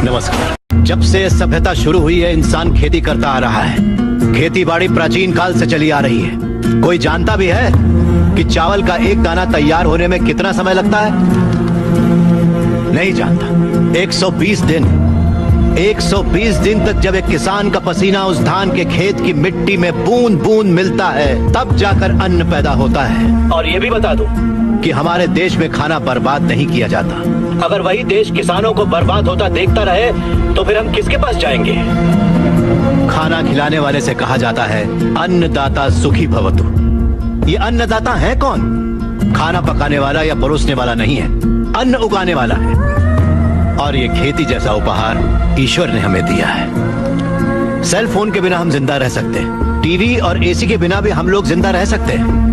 नमस्कार। जब से सभ्यता शुरू हुई है इंसान खेती करता आ रहा है। खेती बाड़ी प्राचीन काल से चली आ रही है। कोई जानता भी है कि चावल का एक दाना तैयार होने में कितना समय लगता है? नहीं जानता। 120 दिन 120 दिन तक जब एक किसान का पसीना उस धान के खेत की मिट्टी में बूंद बूंद मिलता है, तब जाकर अन्न पैदा होता है। और ये भी बता दूं कि हमारे देश में खाना बर्बाद नहीं किया जाता। अगर वही देश किसानों को बर्बाद होता देखता रहे तो फिर हम किसके पास जाएंगे? खाना खिलाने वाले से कहा जाता है अन्नदाता सुखी भवतु। ये अन्नदाता है कौन? खाना पकाने वाला या परोसने वाला नहीं है, अन्न उगाने वाला है। और ये खेती जैसा उपहार ईश्वर ने हमें दिया है। सेल फोन के बिना हम जिंदा रह सकते हैं, टीवी और एसी के बिना भी हम लोग जिंदा रह सकते हैं।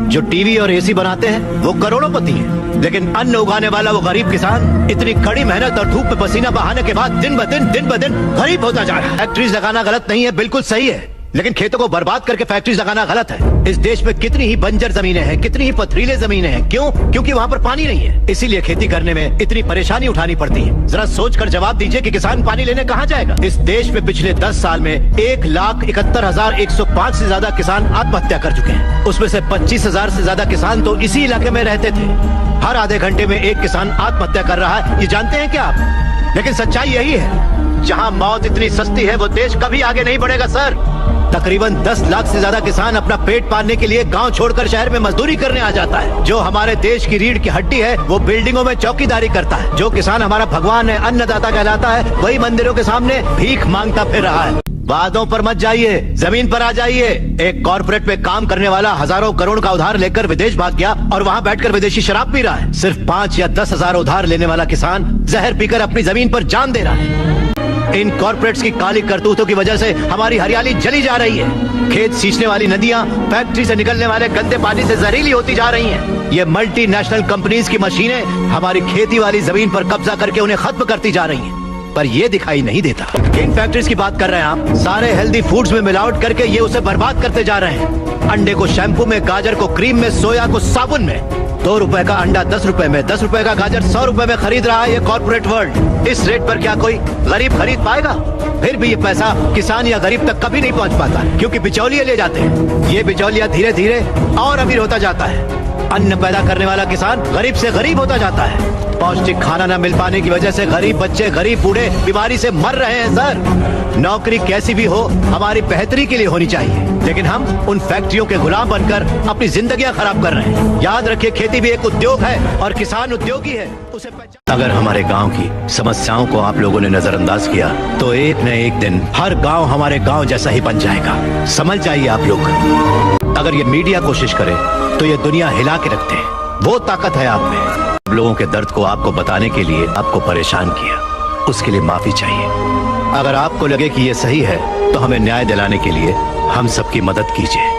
जो टीवी और एसी बनाते हैं वो करोड़ोंपति हैं, लेकिन अन्न उगाने वाला वो गरीब किसान इतनी कड़ी मेहनत और धूप में पसीना बहाने के बाद दिन ब दिन गरीब होता जा रहा है। फैक्ट्रीज लगाना गलत नहीं है, बिल्कुल सही है, लेकिन खेतों को बर्बाद करके फैक्ट्रीज लगाना गलत है। इस देश में कितनी ही बंजर जमीनें हैं, कितनी ही पथरीले जमीनें हैं। क्यों? क्योंकि वहाँ पर पानी नहीं है, इसीलिए खेती करने में इतनी परेशानी उठानी पड़ती है। जरा सोचकर जवाब दीजिए कि किसान पानी लेने कहाँ जाएगा? इस देश में पिछले 10 साल में 1,71,105 से ज्यादा किसान आत्महत्या कर चुके हैं। उसमें से 25,000 से ज्यादा किसान तो इसी इलाके में रहते थे। हर आधे घंटे में एक किसान आत्महत्या कर रहा है, ये जानते हैं क्या आप? लेकिन सच्चाई यही है, जहाँ मौत इतनी सस्ती है वो देश कभी आगे नहीं बढ़ेगा सर। तकरीबन 10 लाख से ज्यादा किसान अपना पेट पालने के लिए गांव छोड़कर शहर में मजदूरी करने आ जाता है। जो हमारे देश की रीढ़ की हड्डी है वो बिल्डिंगों में चौकीदारी करता है। जो किसान हमारा भगवान है, अन्नदाता कहलाता है, वही मंदिरों के सामने भीख मांगता फिर रहा है। वादों पर मत जाइए, जमीन पर आ जाइए। एक कॉर्पोरेट में काम करने वाला हजारों करोड़ का उधार लेकर विदेश भाग गया और वहाँ बैठकर विदेशी शराब पी रहा है। सिर्फ 5 या 10 हजार उधार लेने वाला किसान जहर पीकर अपनी जमीन पर जान दे रहा है। इन कॉर्पोरेट्स की काली करतूतों की वजह से हमारी हरियाली जली जा रही है। खेत सींचने वाली नदियां फैक्ट्री से निकलने वाले गंदे पानी से जहरीली होती जा रही हैं। ये मल्टीनेशनल कंपनीज की मशीनें हमारी खेती वाली जमीन पर कब्जा करके उन्हें खत्म करती जा रही हैं। पर ये दिखाई नहीं देता। किन फैक्ट्रीज की बात कर रहे हैं आप? सारे हेल्दी फूड्स में मिलावट करके ये उसे बर्बाद करते जा रहे हैं। अंडे को शैम्पू में, गाजर को क्रीम में, सोया को साबुन में। 2 रुपए का अंडा 10 रुपए में, 10 रुपए का गाजर 100 रुपए में खरीद रहा है ये कॉर्पोरेट वर्ल्ड। इस रेट पर क्या कोई गरीब खरीद पाएगा? फिर भी ये पैसा किसान या गरीब तक कभी नहीं पहुंच पाता है, क्योंकि बिचौलिए ले जाते हैं। ये बिचौलिया धीरे धीरे और अमीर होता जाता है। अन्न पैदा करने वाला किसान गरीब से गरीब होता जाता है। पौष्टिक खाना न मिल पाने की वजह से गरीब बच्चे, गरीब बूढ़े बीमारी से मर रहे हैं सर। नौकरी कैसी भी हो हमारी बेहतरी के लिए होनी चाहिए, लेकिन हम उन फैक्ट्रियों के गुलाम बनकर अपनी जिंदगियां खराब कर रहे हैं। याद रखिए, खेती भी एक उद्योग है और किसान उद्योगी है, उसे अगर हमारे गांव की समस्याओं को आप लोगों ने नजरअंदाज किया तो एक न एक दिन हर गांव हमारे गांव जैसा ही बन जाएगा। समझ जाइए आप लोग। अगर ये मीडिया कोशिश करे तो ये दुनिया हिला के रखते हैं। वो ताकत है आप में। लोगों के दर्द को आपको बताने के लिए आपको परेशान किया, उसके लिए माफी चाहिए। अगर आपको लगे कि ये सही है तो हमें न्याय दिलाने के लिए हम सबकी मदद कीजिए।